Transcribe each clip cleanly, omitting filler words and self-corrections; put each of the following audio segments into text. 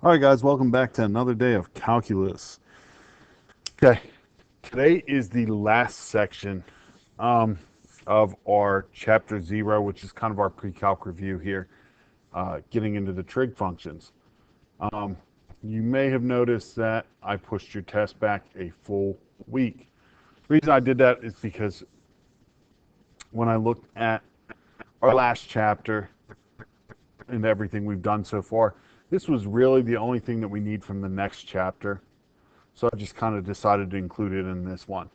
All right, guys, welcome back to another day of calculus. Okay, today is the last section um, of our chapter 0, which is kind of our pre-calc review here, getting into the trig functions. Um, you may have noticed that I pushed your test back a full week. The reason I did that is because when I looked at our last chapter and everything we've done so far, this was really the only thing that we need from the next chapter. So I just kind of decided to include it in this one.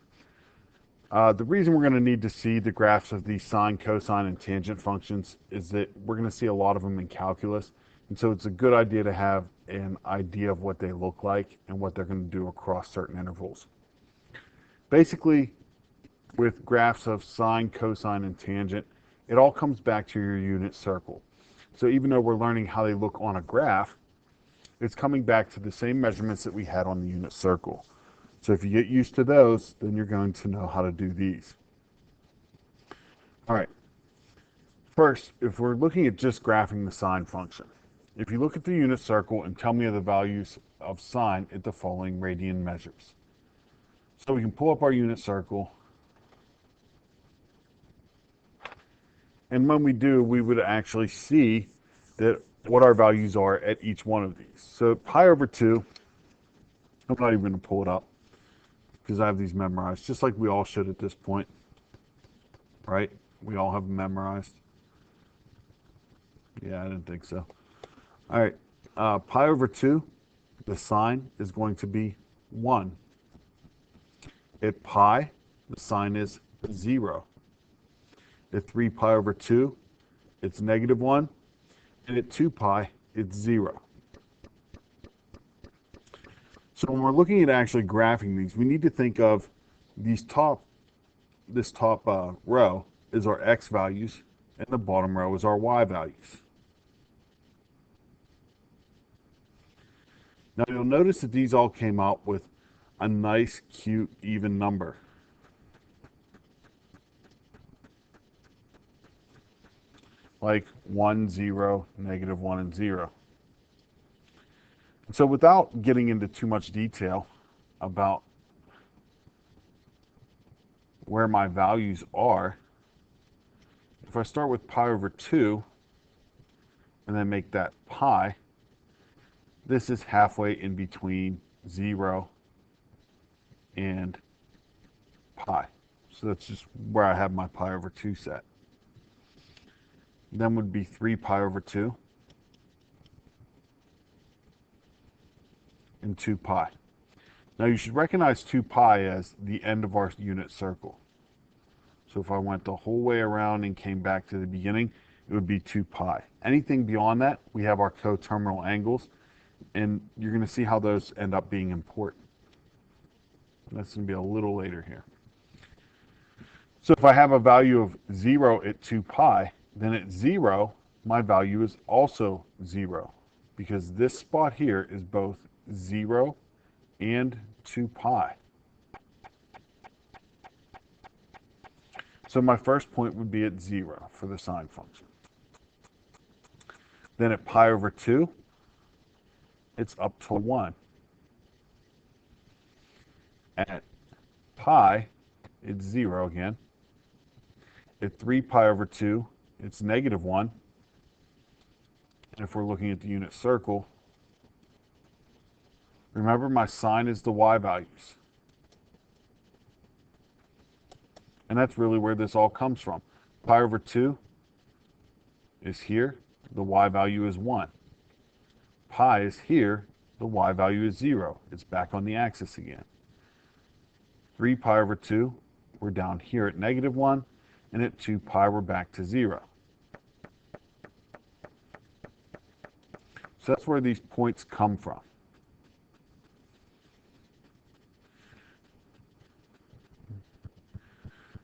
The reason we're going to need to see the graphs of these sine, cosine, and tangent functions is that we're going to see a lot of them in calculus. And so it's a good idea to have an idea of what they look like and what they're going to do across certain intervals. Basically, with graphs of sine, cosine, and tangent, it all comes back to your unit circle. So even though we're learning how they look on a graph, it's coming back to the same measurements that we had on the unit circle. So if you get used to those, then you're going to know how to do these. All right. First, if we're looking at just graphing the sine function, if you look at the unit circle and tell me the values of sine at the following radian measures. So we can pull up our unit circle. And when we do, we would actually see that what our values are at each one of these. So pi over 2, I'm not even going to pull it up because I have these memorized, just like we all should at this point, right? We all have them memorized. Yeah, I didn't think so. All right, pi over 2, the sine is going to be 1. At pi, the sine is 0. At 3 pi over 2, it's negative 1. And at 2 pi, it's 0. So when we're looking at actually graphing these, we need to think of this top row is our x values, and the bottom row is our y values. Now you'll notice that these all came out with a nice, cute, even number. Like 1, 0, negative 1, and 0. So without getting into too much detail about where my values are, if I start with pi over 2 and then make that pi, this is halfway in between 0 and pi. So that's just where I have my pi over 2 set. Then would be 3 pi over 2 and 2 pi. Now you should recognize 2 pi as the end of our unit circle. So if I went the whole way around and came back to the beginning, it would be 2 pi. Anything beyond that, we have our coterminal angles, and you're going to see how those end up being important. That's going to be a little later here. So if I have a value of 0 at 2 pi, then at 0, my value is also 0, because this spot here is both 0 and 2 pi. So my first point would be at 0 for the sine function. Then at pi over 2, it's up to 1. At pi, it's 0 again. At 3 pi over 2, it's negative 1. And if we're looking at the unit circle, remember my sine is the y values. And that's really where this all comes from. Pi over 2 is here. The y value is 1. Pi is here. The y value is 0. It's back on the axis again. 3 pi over 2, we're down here at negative 1. And at 2 pi, we're back to 0. So that's where these points come from.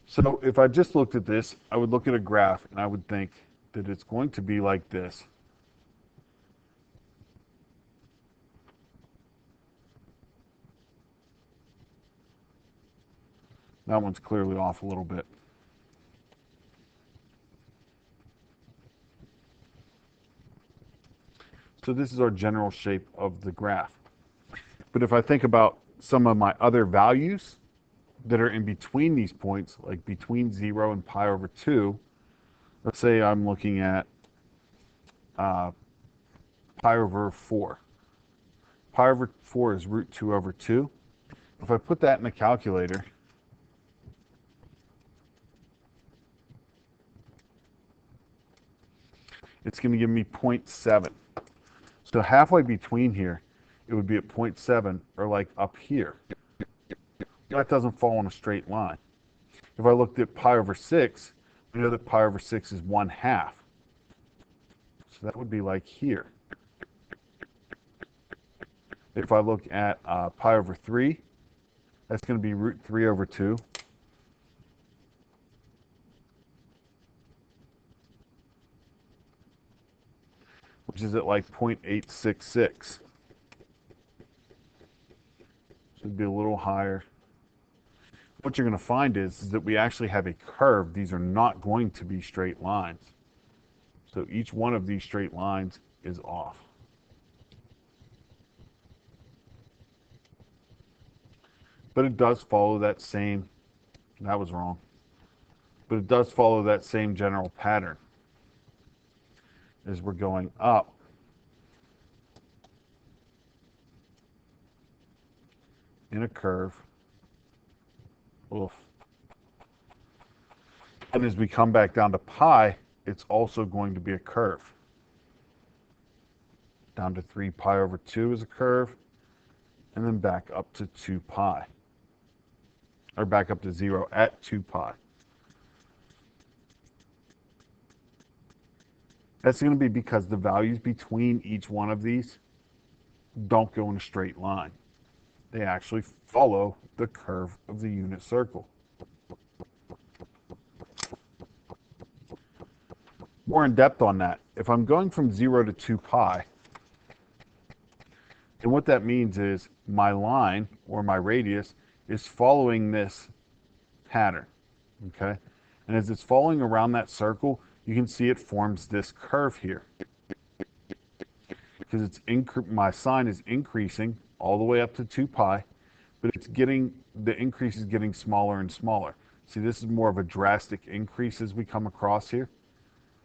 So if I just looked at this, I would look at a graph and I would think that it's going to be like this. That one's clearly off a little bit. So this is our general shape of the graph. But if I think about some of my other values that are in between these points, like between 0 and pi over 2, let's say I'm looking at pi over 4. Pi over 4 is root 2 over 2. If I put that in a calculator, it's going to give me 0.7. So halfway between here, it would be at 0.7, or like up here. That doesn't fall in a straight line. If I looked at pi over 6, we know that pi over 6 is 1/2. So that would be like here. If I look at pi over 3, that's going to be root 3 over 2. Which is at like 0.866. Should be a little higher. What you're going to find is that we actually have a curve. These are not going to be straight lines. So each one of these straight lines is off. But it does follow that same, that was wrong, but it does follow that same general pattern as we're going up. In a curve. Oof. And as we come back down to pi, it's also going to be a curve. Down to 3 pi over 2 is a curve, and then back up to 2 pi. Or back up to 0 at 2 pi. That's going to be because the values between each one of these don't go in a straight line. They actually follow the curve of the unit circle. More in depth on that, if I'm going from 0 to 2 pi, and what that means is my line, or my radius, is following this pattern, okay? And as it's following around that circle, you can see it forms this curve here. Because it's my sine is increasing all the way up to 2 pi, but the increase is getting smaller and smaller. See, this is more of a drastic increase as we come across here.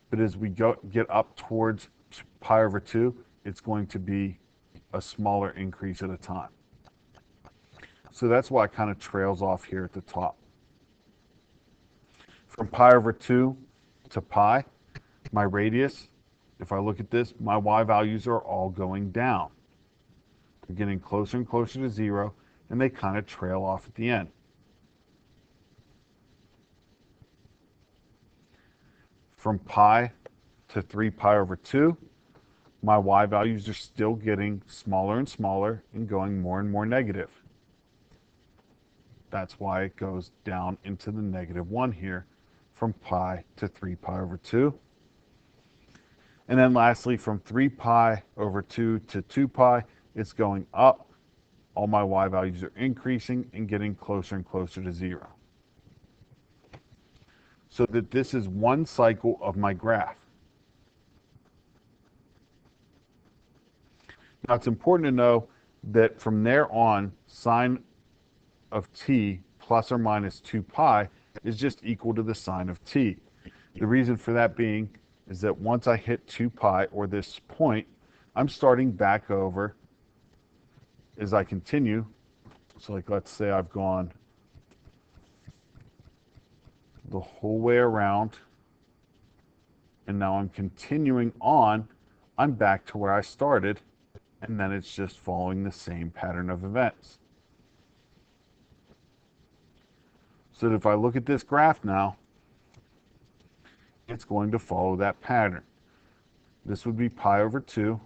But as we get up towards pi over 2, it's going to be a smaller increase at a time. So that's why it kind of trails off here at the top. From pi over 2 to pi, my radius, if I look at this, my y values are all going down. They're getting closer and closer to 0, and they kind of trail off at the end. From pi to 3 pi over 2, my y values are still getting smaller and smaller and going more and more negative. That's why it goes down into the -1 here from pi to 3 pi over 2. And then lastly, from 3 pi over 2 to 2 pi, it's going up. All my y values are increasing and getting closer and closer to 0. So that this is one cycle of my graph. Now it's important to know that from there on, sine of t plus or minus 2 pi is just equal to the sine of t. The reason for that being is that once I hit 2 pi, or this point, I'm starting back over as I continue. So like, let's say I've gone the whole way around, and now I'm continuing on, I'm back to where I started, and then it's just following the same pattern of events. So that if I look at this graph now, it's going to follow that pattern. This would be pi over 2.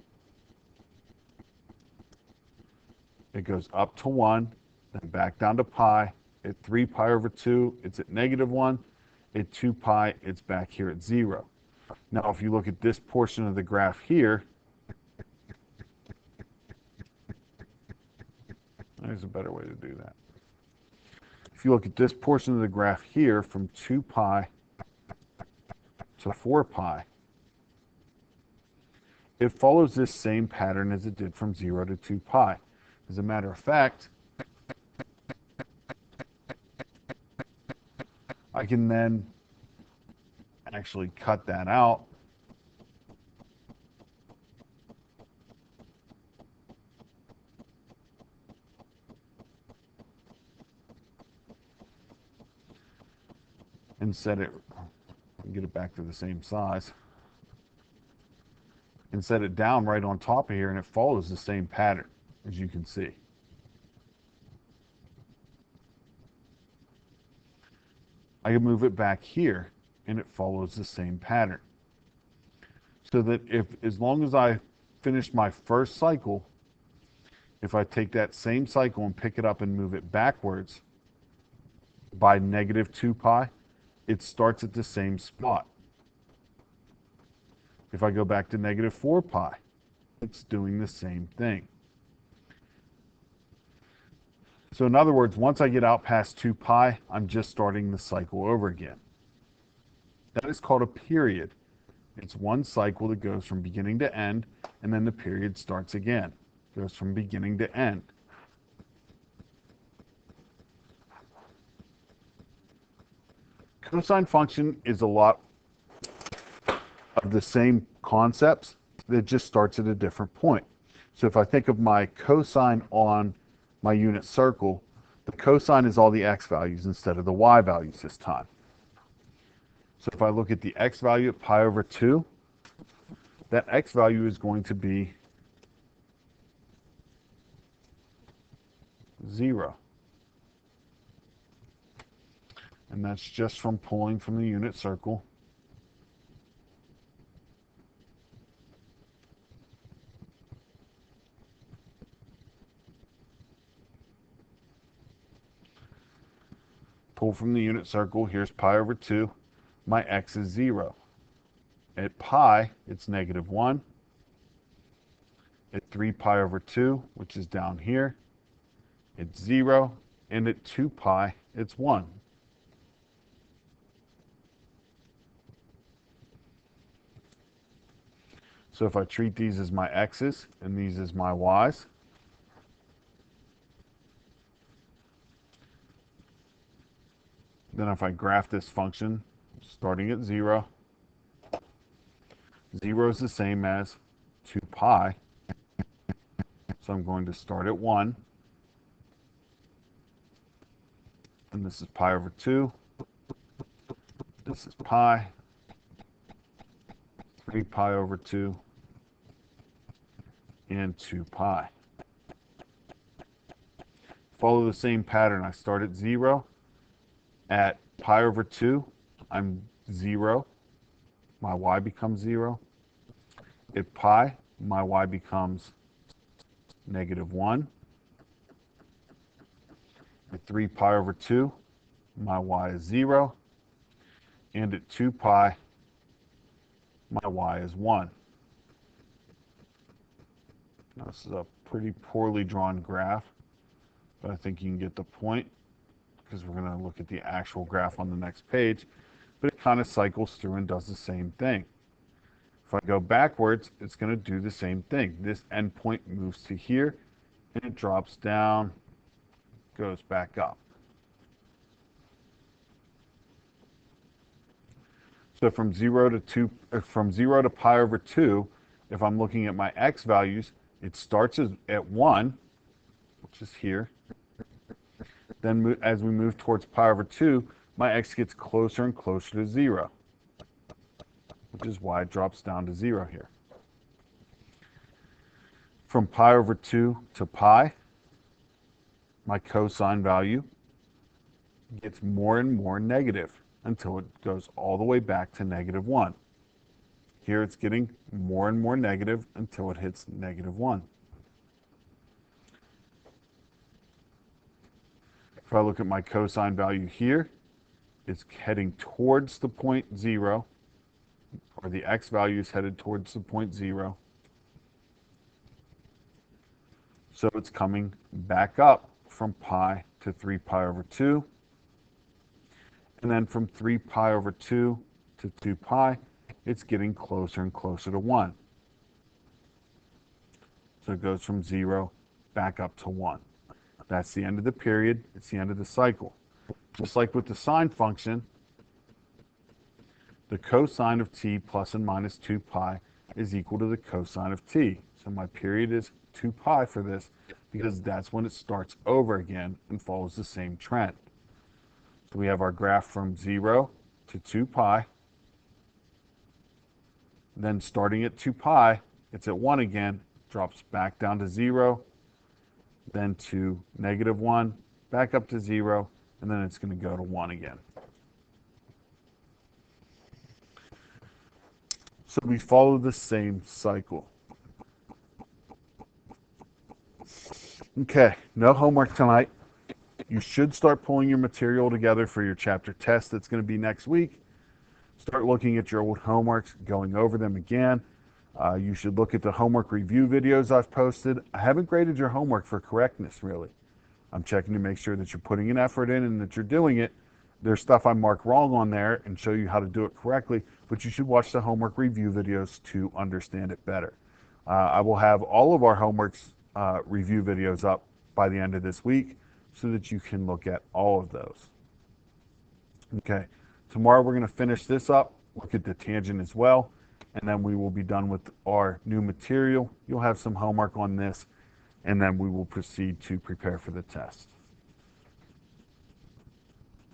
It goes up to 1, then back down to pi. At 3 pi over 2, it's at -1. At 2 pi, it's back here at 0. Now, if you look at this portion of the graph here, there's a better way to do that. If you look at this portion of the graph here, from 2 pi to 4 pi, it follows this same pattern as it did from 0 to 2 pi. As a matter of fact, I can then actually cut that out and set it, get it back to the same size, and set it down right on top of here, and it follows the same pattern, as you can see. I can move it back here, and it follows the same pattern. So that as long as I finish my first cycle, if I take that same cycle and pick it up and move it backwards by negative 2 pi, it starts at the same spot. If I go back to negative 4 pi, it's doing the same thing. So in other words, once I get out past 2 pi, I'm just starting the cycle over again. That is called a period. It's one cycle that goes from beginning to end, and then the period starts again. It goes from beginning to end. Cosine function is a lot of the same concepts that just starts at a different point. So if I think of my cosine on my unit circle, the cosine is all the x values instead of the y values this time. So if I look at the x value at pi over 2, that x value is going to be 0. And that's just from pulling from the unit circle. Pull from the unit circle, here's pi over 2. My x is 0. At pi, it's negative 1. At 3 pi over 2, which is down here, it's 0. And at 2 pi, it's 1. So if I treat these as my x's and these as my y's, then if I graph this function starting at 0, 0 is the same as 2 pi. So I'm going to start at 1. And this is pi over 2. This is pi. 3 pi over 2. And 2 pi. Follow the same pattern. I start at 0. At pi over 2, I'm 0. My y becomes 0. At pi, my y becomes negative 1. At 3 pi over 2, my y is 0. And at 2 pi, my y is 1. Now, this is a pretty poorly drawn graph, but I think you can get the point, because we're going to look at the actual graph on the next page. But it kind of cycles through and does the same thing. If I go backwards, it's going to do the same thing. This endpoint moves to here, and it drops down, goes back up. So from 0 to pi over 2, if I'm looking at my x values, it starts at 1, which is here. Then as we move towards pi over 2, my x gets closer and closer to 0, which is why it drops down to 0 here. From pi over 2 to pi, my cosine value gets more and more negative until it goes all the way back to negative 1. Here it's getting more and more negative until it hits negative 1. If I look at my cosine value here, it's heading towards the point 0, or the x value is headed towards the point 0. So it's coming back up from pi to 3 pi over 2. And then from 3 pi over 2 to 2 pi, it's getting closer and closer to 1. So it goes from 0 back up to 1. That's the end of the period. It's the end of the cycle. Just like with the sine function, the cosine of t plus and minus 2 pi is equal to the cosine of t. So my period is 2 pi for this because that's when it starts over again and follows the same trend. So we have our graph from 0 to 2 pi. Then starting at 2 pi, it's at 1 again, drops back down to 0, then to -1, back up to 0, and then it's going to go to 1 again. So we follow the same cycle. Okay, no homework tonight. You should start pulling your material together for your chapter test that's going to be next week. Start looking at your old homeworks, going over them again. You should look at the homework review videos I've posted. I haven't graded your homework for correctness, really. I'm checking to make sure that you're putting an effort in and that you're doing it. There's stuff I mark wrong on there and show you how to do it correctly, but you should watch the homework review videos to understand it better. I will have all of our homeworks review videos up by the end of this week so that you can look at all of those. Okay, tomorrow we're going to finish this up, look at the tangent as well, and then we will be done with our new material. You'll have some homework on this, and then we will proceed to prepare for the test.